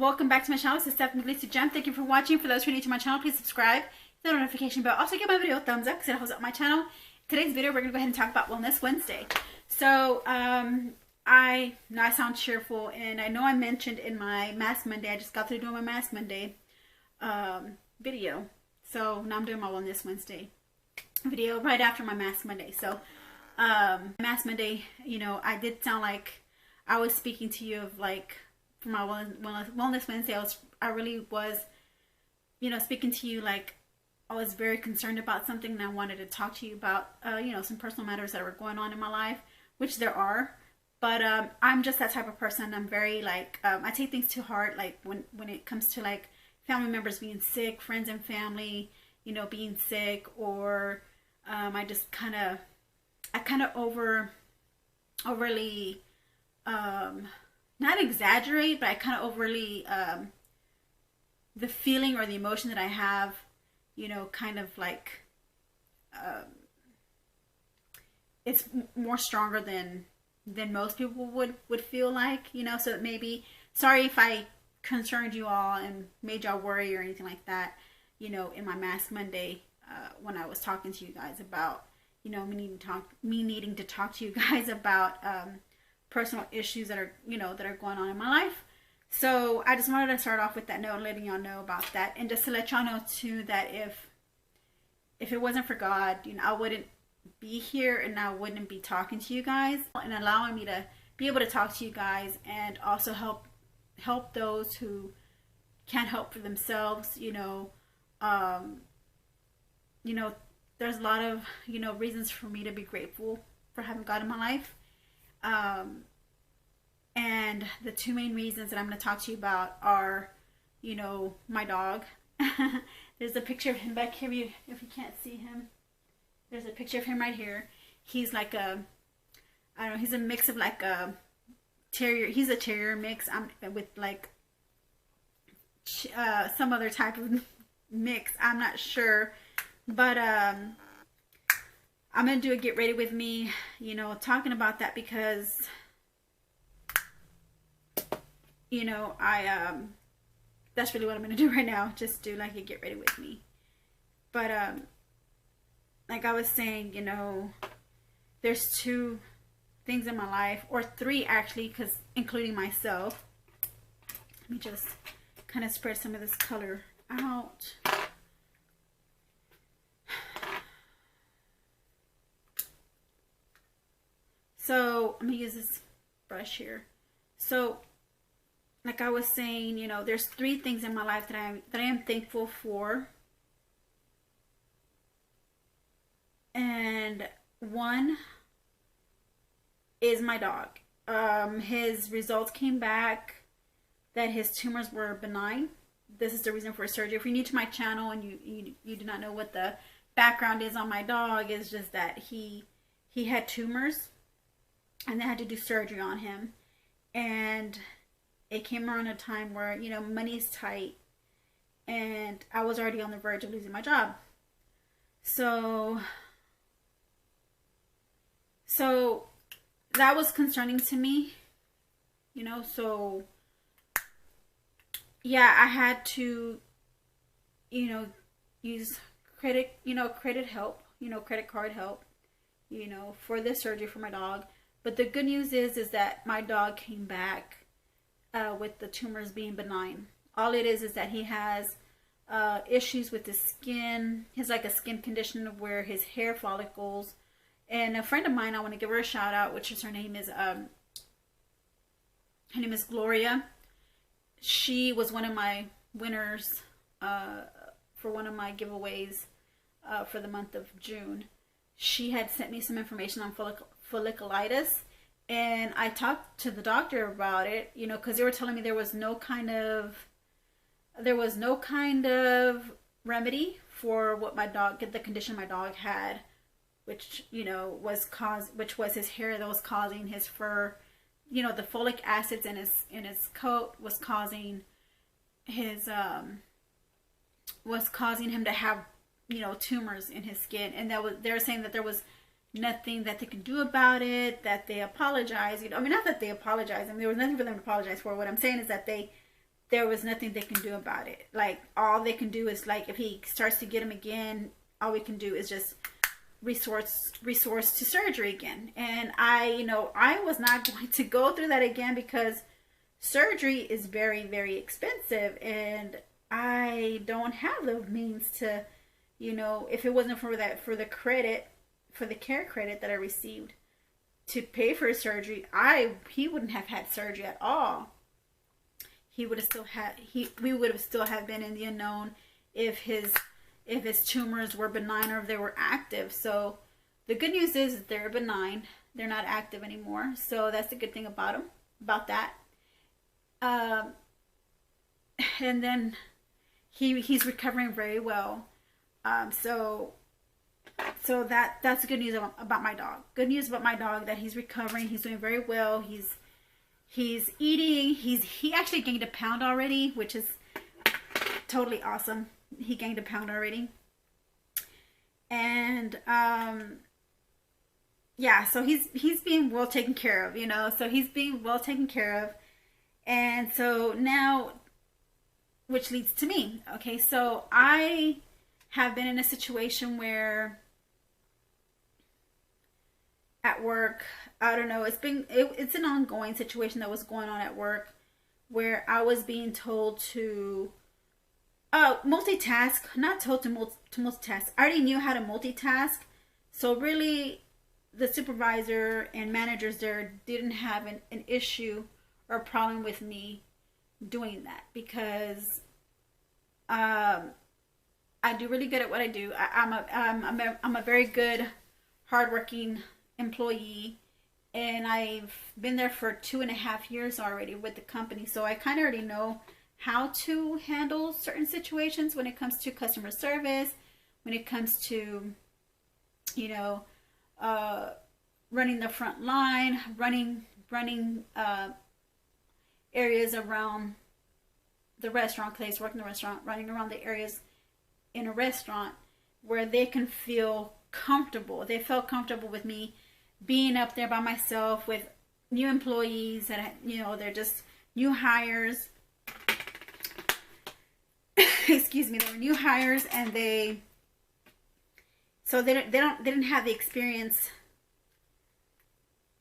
welcome back to my channel. This is Stephanie glitzzygem. Thank you for watching. For those who are new to my channel, please subscribe, hit the notification bell. Also give my video a thumbs up because it helps out my channel. Today's video, we're going to go ahead and talk about Wellness Wednesday. So, I know I sound cheerful, and I know I mentioned in my Mask Monday, I just got through doing my Mask Monday video. So, now I'm doing my Wellness Wednesday video right after my Mask Monday. So, Mask Monday, you know, I did sound like I was speaking to you of like, for my Wellness Wednesday, I really was, you know, speaking to you like I was very concerned about something, and I wanted to talk to you about, you know, some personal matters that were going on in my life, which there are, but I'm just that type of person. I'm very like, I take things too hard, like when it comes to like family members being sick, friends and family, you know, being sick, or I just kind of overly, not exaggerate, but I kind of overly, the feeling or the emotion that I have, you know, kind of like, it's more stronger than most people would feel like, you know. So maybe, sorry if I concerned you all and made y'all worry or anything like that, you know, in my Mask Monday, when I was talking to you guys about, you know, me needing to talk to you guys about, personal issues that are, you know, that are going on in my life. So I just wanted to start off with that note, letting y'all know about that, and just to let y'all know too that if it wasn't for God, you know, I wouldn't be here, and I wouldn't be talking to you guys and allowing me to be able to talk to you guys, and also help those who can't help for themselves. You know, there's a lot of, you know, reasons for me to be grateful for having God in my life. And the two main reasons that I'm going to talk to you about are, you know, my dog. There's a picture of him back here, if you can't see him. There's a picture of him right here. He's like I don't know, he's a mix of like a terrier. He's a terrier mix with like some other type of mix. I'm not sure. But I'm going to do a get ready with me, you know, talking about that because, you know, that's really what I'm going to do right now. Just do like a get ready with me. But, like I was saying, you know, there's two things in my life, or three actually, because including myself. Let me just kind of spread some of this color out. So I'm going to use this brush here. So like I was saying, you know, there's three things in my life that I am thankful for. And one is my dog. His results came back that his tumors were benign. This is the reason for surgery. If you're new to my channel and you do not know what the background is on my dog, it's just that he had tumors, and they had to do surgery on him. And it came around a time where, you know, money's tight, and I was already on the verge of losing my job. So that was concerning to me, you know. So yeah, I had to, you know, use credit help, you know, credit card help, you know, for this surgery for my dog. But the good news is that my dog came back with the tumors being benign. All it is that he has issues with his skin. He has like a skin condition where his hair follicles. And a friend of mine, I want to give her a shout out, which is her name is Gloria. She was one of my winners for one of my giveaways for the month of June. She had sent me some information on folliculitis, and I talked to the doctor about it, you know, because they were telling me there was no kind of remedy for what my dog, the condition my dog had, which, you know, was his hair that was causing his fur, you know, the folic acids in his coat was causing his was causing him to have, you know, tumors in his skin. And they were saying that there was nothing that they could do about it, that they apologize. You know, I mean, not that they apologize. I mean, there was nothing for them to apologize for. What I'm saying is that they there was nothing they can do about it. Like, all they can do is, like, if he starts to get him again, all we can do is just resource to surgery again. And I was not going to go through that again, because surgery is very, very expensive, and I don't have the means to, if it wasn't for that, for the care credit that I received to pay for his surgery, he wouldn't have had surgery at all. He would have still had, we would have still have been in the unknown if his tumors were benign or if they were active. So the good news is they're benign. They're not active anymore. So that's the good thing about that. And then he's recovering very well. So that's good news about my dog. Good news about my dog, that he's recovering. He's doing very well. He's eating. He actually gained a pound already, which is totally awesome. He gained a pound already. And yeah, so he's being well taken care of, so he's being well taken care of. And so now, which leads to me. Okay, so I have been in a situation where at work, I don't know, it's an ongoing situation that was going on at work, where I was being told to multitask. Not told to multitask. I already knew how to multitask. So really, the supervisor and managers there didn't have an issue or a problem with me doing that, because I do really good at what I do. I'm a very good, hardworking employee, and I've been there for 2.5 years already with the company. So I kind of already know how to handle certain situations when it comes to customer service, when it comes to, running the front line, running areas around the restaurant place, working the restaurant, running around the areas in a restaurant where they can feel comfortable. They felt comfortable with me being up there by myself with new employees that, they're just new hires. Excuse me, they were new hires, and they didn't have the experience.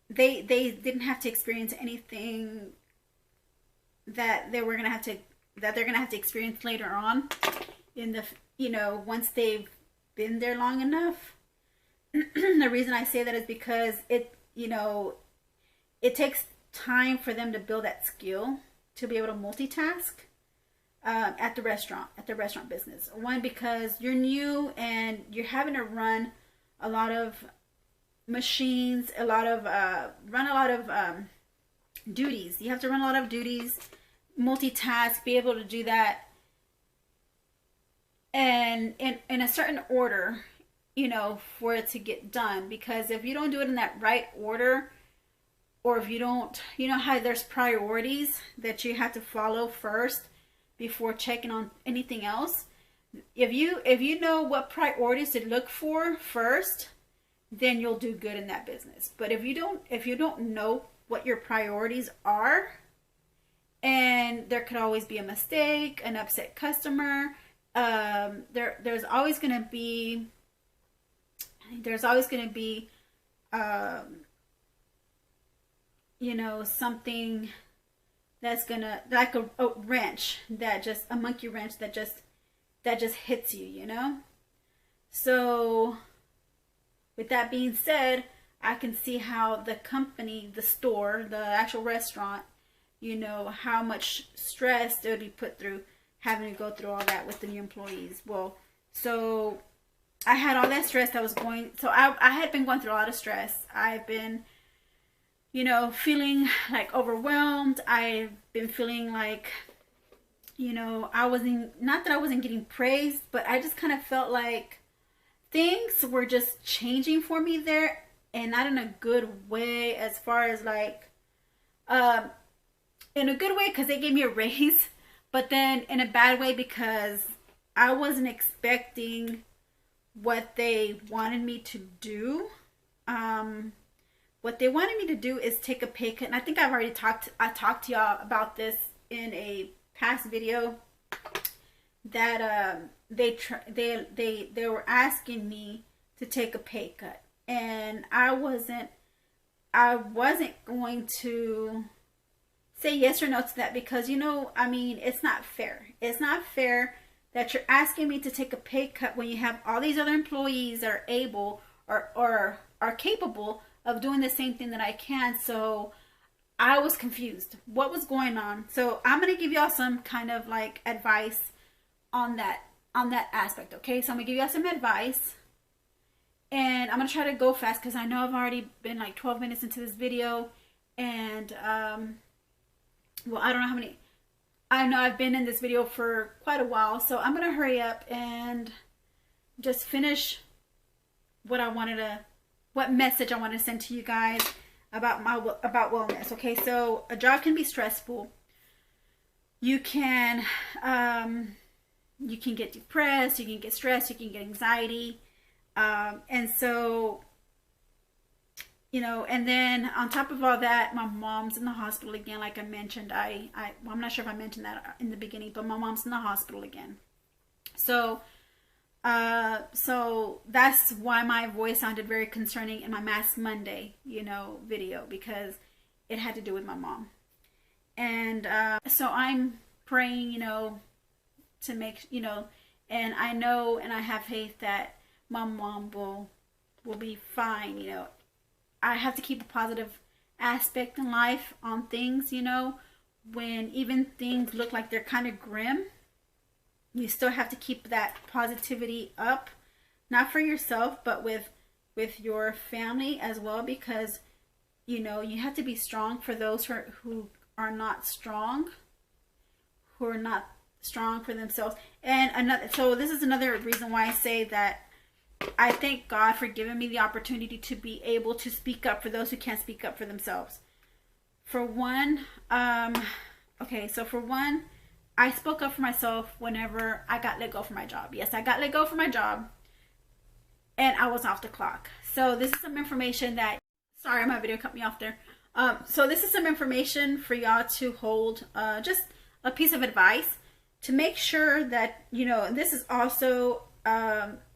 They didn't have to experience anything that they're gonna have to experience later on in the, once they've been there long enough. The reason I say that is because it takes time for them to build that skill to be able to multitask at the restaurant business. One, because you're new and you're having to run a lot of machines, run a lot of duties. You have to run a lot of duties, multitask, be able to do that, and in a certain order, for it to get done. Because if you don't do it in that right order, or if you don't, how there's priorities that you have to follow first before checking on anything else. If you know what priorities to look for first, then you'll do good in that business. But if you don't know what your priorities are, and there could always be a mistake, an upset customer, there's always going to be something that's gonna, like a wrench, a monkey wrench that just hits you, So with that being said, I can see how the company, the store, the actual restaurant, how much stress they would be put through, having to go through all that with the new employees. Well, so I had all that stress that was going, so I had been going through a lot of stress. I've been, feeling like overwhelmed. I've been feeling like, not that I wasn't getting praised, but I just kind of felt like things were just changing for me there, and not in a good way, as far as like, in a good way because they gave me a raise, but then in a bad way because I wasn't expecting what they wanted me to do. What they wanted me to do is take a pay cut, and I think I talked to y'all about this in a past video that they were asking me to take a pay cut, and I wasn't going to say yes or no to that, because, you know, I mean, it's not fair. It's not fair that you're asking me to take a pay cut when you have all these other employees that are able or are capable of doing the same thing that I can. So I was confused what was going on. So I'm going to give y'all some kind of like advice on that aspect. Okay, so I'm gonna give y'all some advice, and I'm gonna try to go fast because I know I've already been like 12 minutes into this video, and well, I don't know how many. I know I've been in this video for quite a while, so I'm gonna hurry up and just finish what message I want to send to you guys about wellness. Okay, so a job can be stressful. You can get depressed, you can get stressed, you can get anxiety, and so, you know, and then on top of all that, my mom's in the hospital again. Like I mentioned, I'm not sure if I mentioned that in the beginning, but my mom's in the hospital again. So that's why my voice sounded very concerning in my Mask Monday, you know, video, because it had to do with my mom. And so I'm praying, you know, to make, you know, and I know and I have faith that my mom will be fine. You know, I have to keep a positive aspect in life on things, you know, when even things look like they're kind of grim. You still have to keep that positivity up, not for yourself, but with your family as well, because, you know, you have to be strong for those who are not strong, for themselves. And so this is another reason why I say that I thank God for giving me the opportunity to be able to speak up for those who can't speak up for themselves. For one, I spoke up for myself whenever I got let go from my job. Yes, I got let go from my job, and I was off the clock. So this is some information that, sorry, my video cut me off there. So this is some information for y'all to hold, just a piece of advice to make sure that, you know, and this is also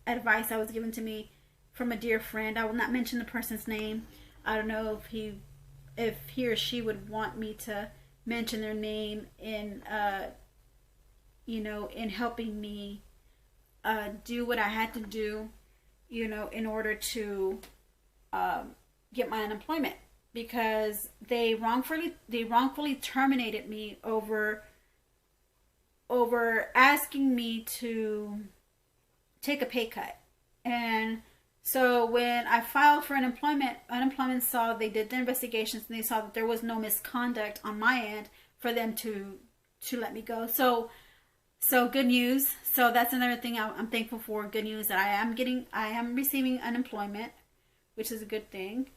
advice that was given to me from a dear friend. I will not mention the person's name. I don't know if he or she would want me to mention their name in, you know, in helping me do what I had to do, you know, in order to get my unemployment, because they wrongfully terminated me over asking me to take a pay cut. And so when I filed for unemployment saw, they did the investigations, and they saw that there was no misconduct on my end for them to let me go. So good news. So that's another thing I'm thankful for. Good news that I am receiving unemployment, which is a good thing.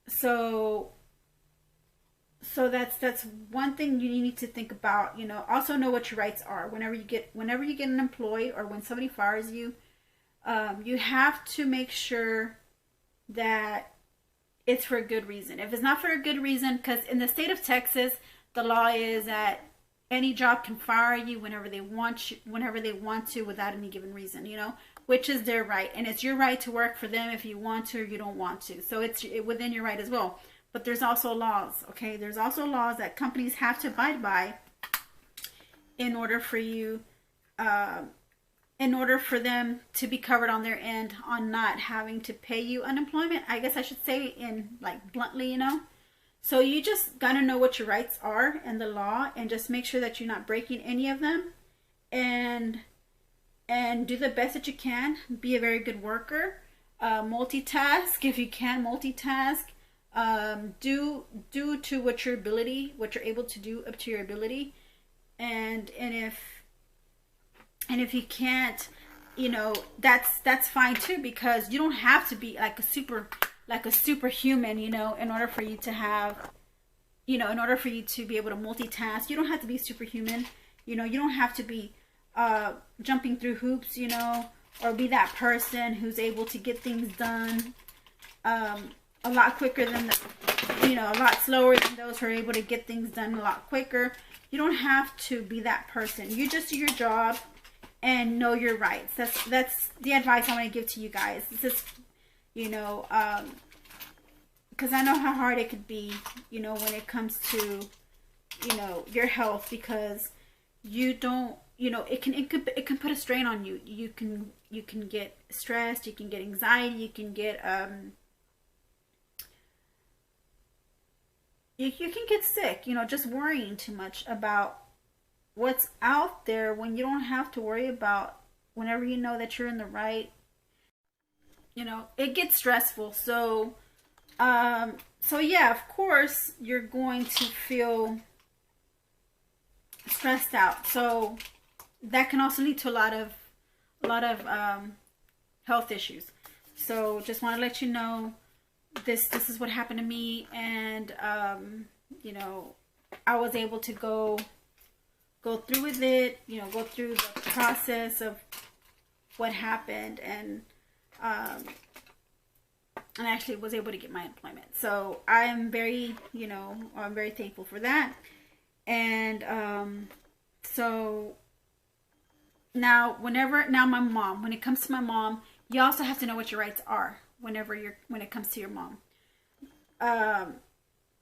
So that's one thing you need to think about. You know, also know what your rights are. Whenever you get unemployed, or when somebody fires you, you have to make sure that it's for a good reason. If it's not for a good reason, because in the state of Texas, the law is that any job can fire you whenever they want to, without any given reason, you know, which is their right. And it's your right to work for them if you want to or you don't want to. So it's within your right as well. But there's also laws, okay? There's also laws that companies have to abide by in order for you, in order for them to be covered on their end on not having to pay you unemployment. I guess I should say in like bluntly, you know. So you just gotta know what your rights are in the law, and just make sure that you're not breaking any of them, and do the best that you can. Be a very good worker. Multitask if you can. Multitask. Do to what you're able to do up to your ability, and if you can't, you know, that's fine too, because you don't have to be like a superhuman, you know, in order for you to have, you know, in order for you to be able to multitask. You don't have to be superhuman, you know. You don't have to be jumping through hoops, you know, or be that person who's able to get things done a lot quicker than a lot slower than those who are able to get things done a lot quicker. You don't have to be that person. You just do your job and know your rights. That's the advice I want to give to you guys. This is, because I know how hard it could be, when it comes to, your health, because you don't, it can put a strain on you. You can get stressed, you can get anxiety, you can get you can get sick, just worrying too much about what's out there when you don't have to worry about, whenever you know that you're in the right. It gets stressful. So yeah, of course you're going to feel stressed out. So that can also lead to a lot of health issues. So just want to let you know, this is what happened to me, and I was able to go through with it, go through the process of what happened, and I actually was able to get my employment. So I'm very, I'm very thankful for that. And so now my mom, when it comes to my mom, you also have to know what your rights are when it comes to your mom.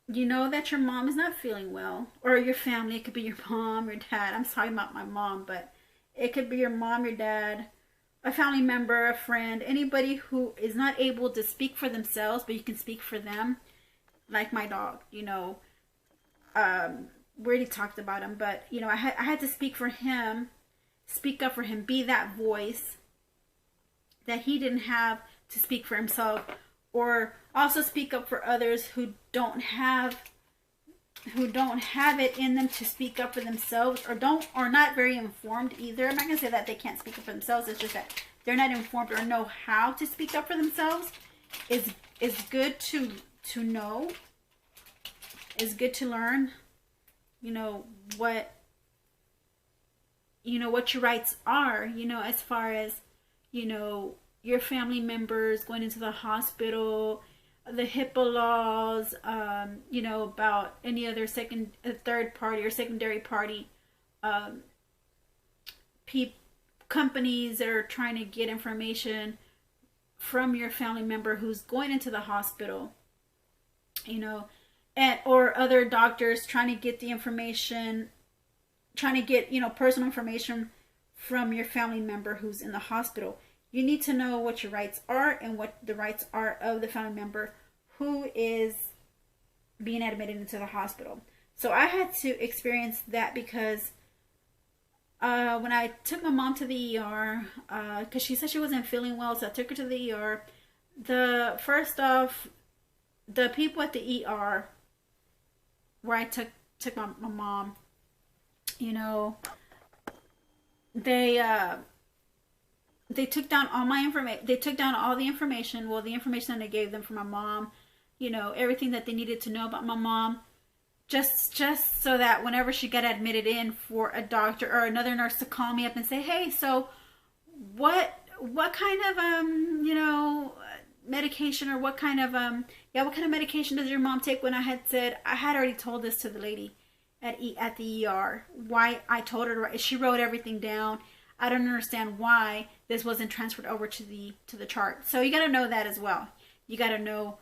You know that your mom is not feeling well, or your family. It could be your mom, your dad. I'm talking about my mom, but it could be your mom, your dad, a family member, a friend, anybody who is not able to speak for themselves, but you can speak for them. Like my dog, we already talked about him, but I had to speak for him, speak up for him, be that voice that he didn't have to speak for himself, or also speak up for others who don't have it in them to speak up for themselves, or not very informed either. I'm not gonna say that they can't speak up for themselves. It's just that they're not informed or know how to speak up for themselves. Is good to know. Is good to learn. What your rights are. As far as your family members going into the hospital, the HIPAA laws, about any other third party or secondary party companies that are trying to get information from your family member who's going into the hospital, or other doctors trying to get the information, trying to get, personal information from your family member who's in the hospital. You need to know what your rights are and what the rights are of the family member who is being admitted into the hospital. So I had to experience that because when I took my mom to the ER, because she said she wasn't feeling well, so I took her to the ER. First off, the people at the ER where I took my mom, they took down all my information. They took down all the information. Well, the information that I gave them for my mom, everything that they needed to know about my mom, just so that whenever she got admitted in, for a doctor or another nurse to call me up and say, hey, so what kind of medication, or what kind of medication does your mom take? When I had already told this to the lady at the ER, why I told her, she wrote everything down. I don't understand why this wasn't transferred over to the chart. So you got to know that as well. You got to know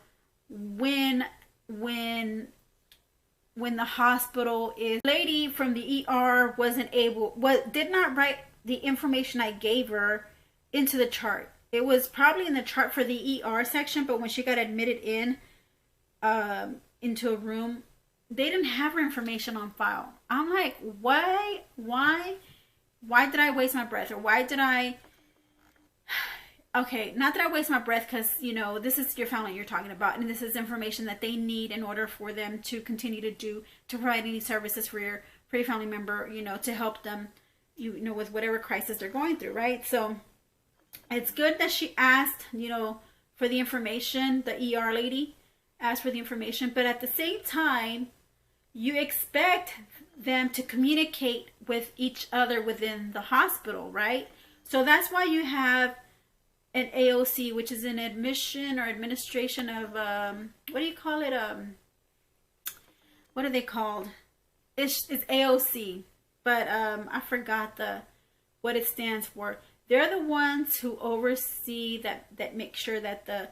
when the hospital is. Lady from the ER did not write the information I gave her into the chart. It was probably in the chart for the ER section, but when she got admitted into a room, they didn't have her information on file. I'm like, why did I waste my breath? Or why did I... Okay, not that I waste my breath, because, this is your family you're talking about, and this is information that they need in order for them to continue to provide any services for your family member, to help them, with whatever crisis they're going through, right? So it's good that she asked, for the information. The ER lady asked for the information, but at the same time, you expect them to communicate with each other within the hospital, right? So that's why you have an AOC, which is an admission or administration of what do you call it? What are they called? It's AOC, but I forgot what it stands for. They're the ones who oversee that make sure that the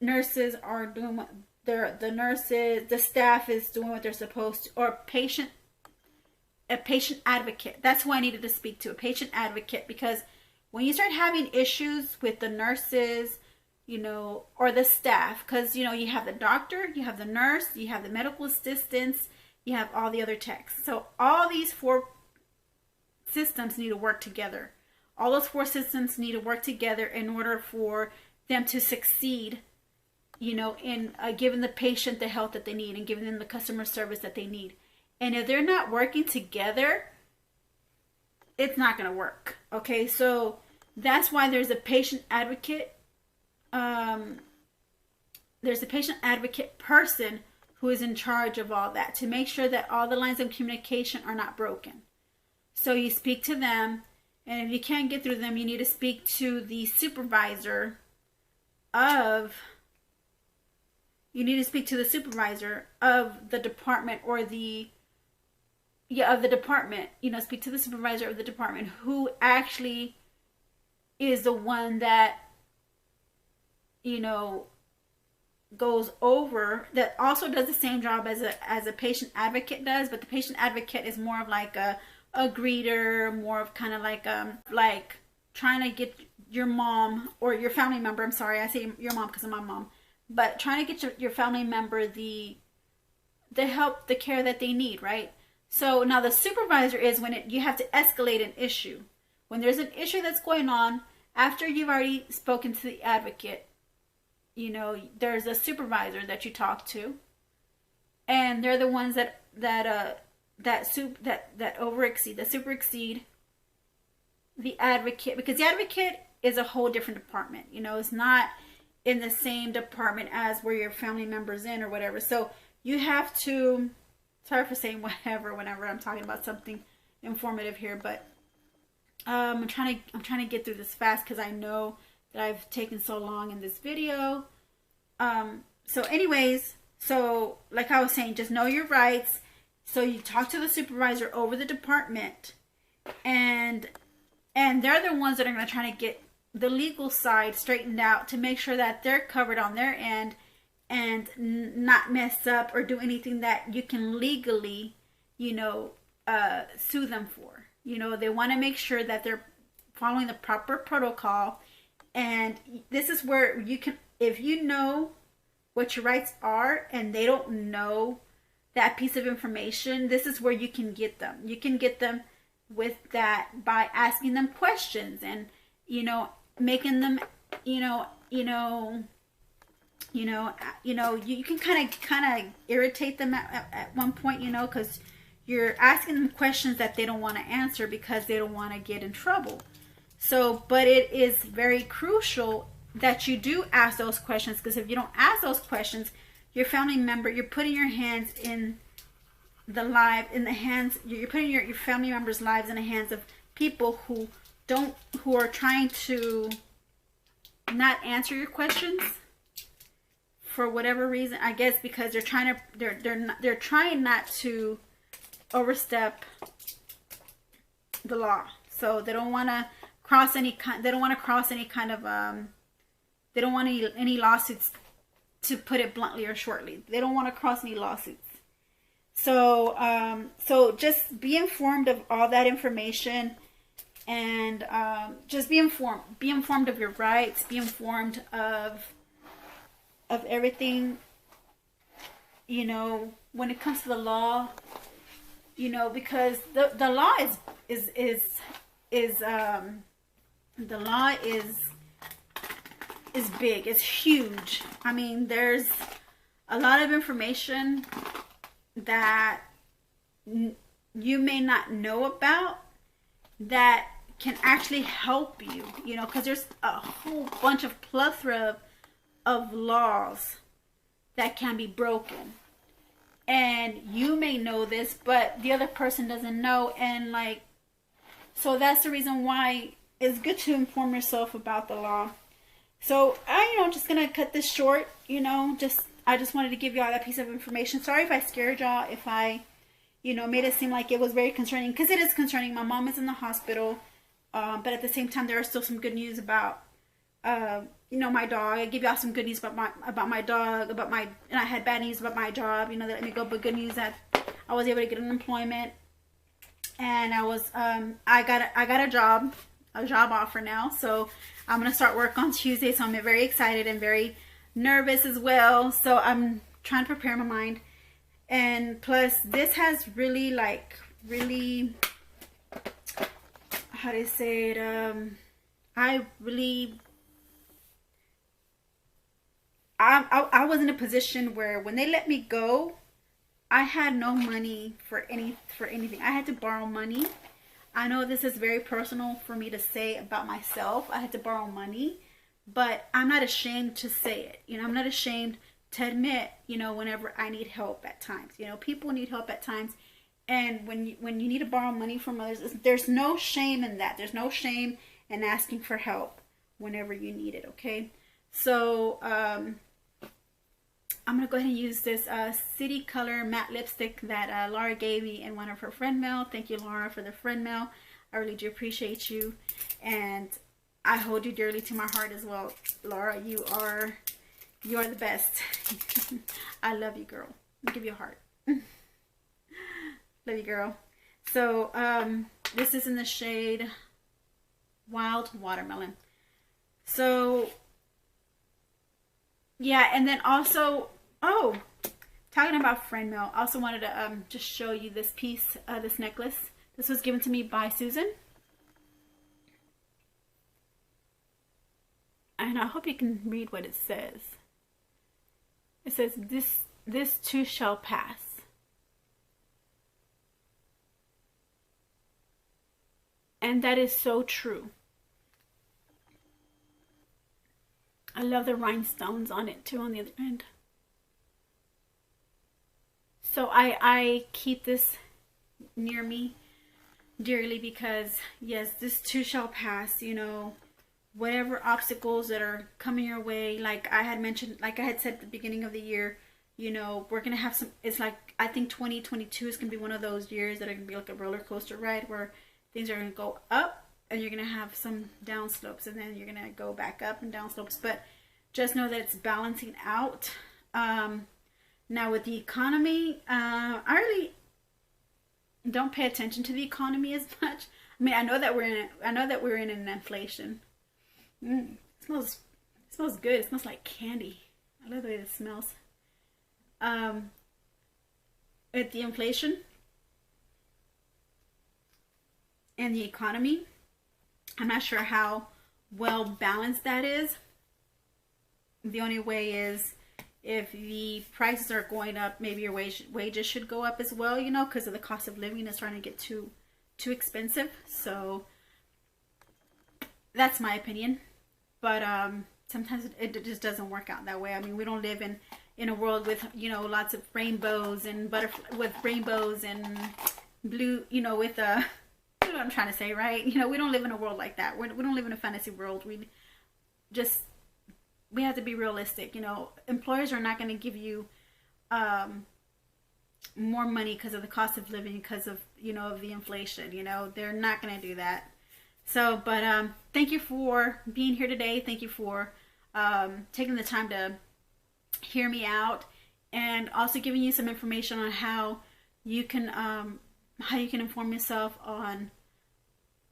nurses are doing what the staff is doing what they're supposed to, or a patient advocate. That's who I needed to speak to, a patient advocate, because when you start having issues with the nurses, you know, or the staff, because, you know, you have the doctor, you have the nurse, you have the medical assistants, you have all the other techs. So all these 4 systems need to work together. All those 4 systems need to work together in order for them to succeed, you know, in giving the patient the help that they need and giving them the customer service that they need. And if they're not working together, it's not going to work. Okay, so that's why there's a patient advocate. There's a patient advocate person who is in charge of all that, to make sure that all the lines of communication are not broken. So you speak to them, and if you can't get through them, you need to speak to the supervisor of the department, or of the department, you know, speak to the supervisor of the department, who actually is the one that, you know, goes over, that also does the same job as a patient advocate does, but the patient advocate is more of like a greeter, more of kind of like trying to get your mom or your family member, I'm sorry, I say your mom because I'm my mom, but trying to get your family member the help, the care that they need, right? So now the supervisor is when you have to escalate an issue. When there's an issue that's going on, after you've already spoken to the advocate, you know, there's a supervisor that you talk to, and they're the ones that superexceed the advocate, because the advocate is a whole different department. You know, it's not in the same department as where your family member's in or whatever. So you have to, sorry for saying whatever whenever I'm talking about something informative here, but I'm trying to get through this fast because I know that I've taken so long in this video. So anyways, so like I was saying, just know your rights. So you talk to the supervisor over the department, and they're the ones that are going to try to get the legal side straightened out to make sure that they're covered on their end and not mess up or do anything that you can legally, you know, sue them for. You know, they want to make sure that they're following the proper protocol. And this is where you can, if you know what your rights are and they don't know that piece of information, this is where you can get them. You can get them with that by asking them questions and, you know, making them, you can kind of irritate them at one point, you know, because you're asking them questions that they don't want to answer because they don't want to get in trouble. So, but it is very crucial that you do ask those questions, because if you don't ask those questions, your family member, you're putting your hands in you're putting your family members' lives in the hands of people who are trying to not answer your questions for whatever reason. I guess because they're trying not to overstep the law. So they don't want to cross any kind of they don't want any lawsuits, to put it bluntly or shortly. They don't want to cross any lawsuits. So so just be informed of all that information, and just be informed. Be informed of your rights. Be informed of everything, you know, when it comes to the law, you know, because the law is big. It's huge. I mean, there's a lot of information that you may not know about that can actually help you, you know, because there's a whole bunch of plethora of laws that can be broken, and you may know this, but the other person doesn't know. And like, so that's the reason why it's good to inform yourself about the law. So I, just gonna cut this short. I just wanted to give y'all that piece of information. Sorry if I scared y'all, if I, made it seem like it was very concerning, because it is concerning. My mom is in the hospital, but at the same time, there are still some good news about, my dog. I give y'all some good news about my dog, and I had bad news about my job. That let me go, but good news that I was able to get an employment, and I got a job offer now. So I'm gonna start work on Tuesday. So I'm very excited and very nervous as well. So I'm trying to prepare my mind. And plus, this has really, how do you say it? I was in a position where when they let me go, I had no money for anything. I had to borrow money. I know this is very personal for me to say about myself. I had to borrow money, but I'm not ashamed to say it. I'm not ashamed to admit, whenever I need help at times. People need help at times. And when you need to borrow money from others, there's no shame in that. There's no shame in asking for help whenever you need it, okay? So, I'm going to go ahead and use this City Color matte lipstick that Laura gave me in one of her friend mail. Thank you, Laura, for the friend mail. I really do appreciate you. And I hold you dearly to my heart as well. Laura, you are the best. I love you, girl. I'll give you a heart. Love you, girl. So, this is in the shade Wild Watermelon. So, yeah, and then also, talking about friend mail, I also wanted to just show you this piece, this necklace. This was given to me by Susan. And I hope you can read what it says. It says, this too shall pass. And that is so true. I love the rhinestones on it too on the other end. So I keep this near me dearly because, yes, this too shall pass. Whatever obstacles that are coming your way, like I had mentioned, like I had said at the beginning of the year, we're gonna have some. It's like, I think 2022 is gonna be one of those years that are gonna be like a roller coaster ride where things are gonna go up and you're gonna have some down slopes, and then you're gonna go back up and down slopes. But just know that it's balancing out. Now with the economy, I really don't pay attention to the economy as much. I mean, I know that we're in an inflation. It smells good. It smells like candy. I love the way it smells. With the inflation and the economy, I'm not sure how well balanced that is. The only way is if the prices are going up, maybe your wages should go up as well, because of the cost of living is starting to get too expensive. So that's my opinion. But sometimes it just doesn't work out that way. I mean, we don't live in a world with, lots of rainbows and with rainbows and blue, with you know what I'm trying to say, right? We don't live in a world like that. We don't live in a fantasy world. We have to be realistic. Employers are not going to give you more money because of the cost of living, because of, of the inflation. They're not going to do that. So, but thank you for being here today. Thank you for taking the time to hear me out, and also giving you some information on how you can inform yourself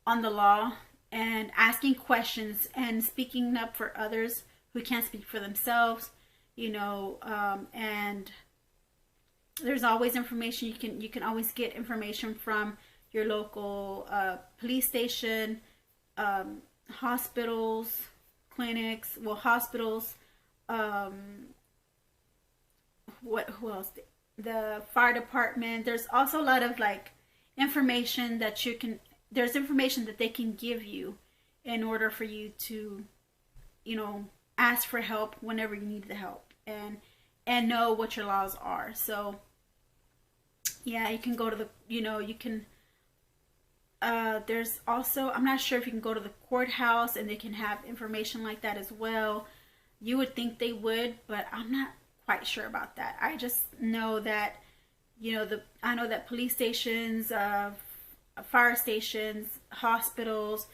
on the law, and asking questions and speaking up for others who can't speak for themselves. And there's always information. You can always get information from your local police station, hospitals, clinics, hospitals, who else? The fire department. There's also a lot of information that there's information that they can give you in order for you to, ask for help whenever you need the help, and know what your laws are. So yeah, you can go to the, you can there's also, I'm not sure if you can go to the courthouse and they can have information like that as well. You would think they would, but I'm not quite sure about that. I just know that, you know, I know that police stations, fire stations, hospitals,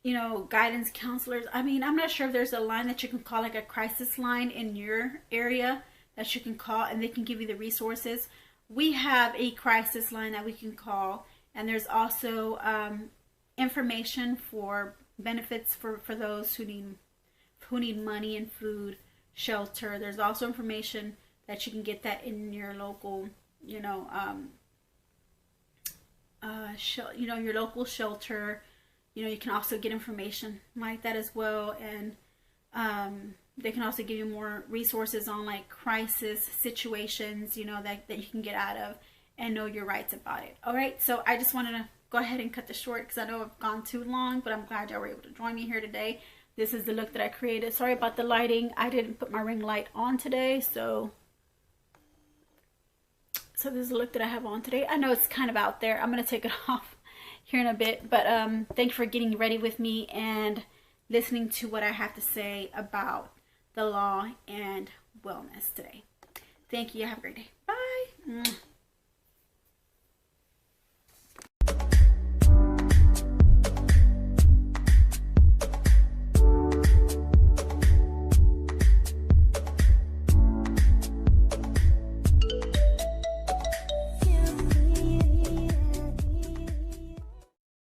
you know, guidance counselors. I mean, I'm not sure if there's a line that you can call, like a crisis line in your area that you can call and they can give you the resources. We have a crisis line that we can call, and there's also information for benefits for those who need money and food, shelter. There's also information that you can get that in your local, you know, your local shelter. You know, you can also get information like that as well, and they can also give you more resources on like crisis situations, you know, that you can get out of and know your rights about it. All right, so I just wanted to go ahead and cut this short because I know I've gone too long, but I'm glad y'all were able to join me here today. This is the look that I created. Sorry about the lighting. I didn't put my ring light on today, so this is the look that I have on today. I know it's kind of out there. I'm going to take it off here in a bit, but thank you for getting ready with me and listening to what I have to say about the law and wellness today. Thank you. Have a great day. Bye.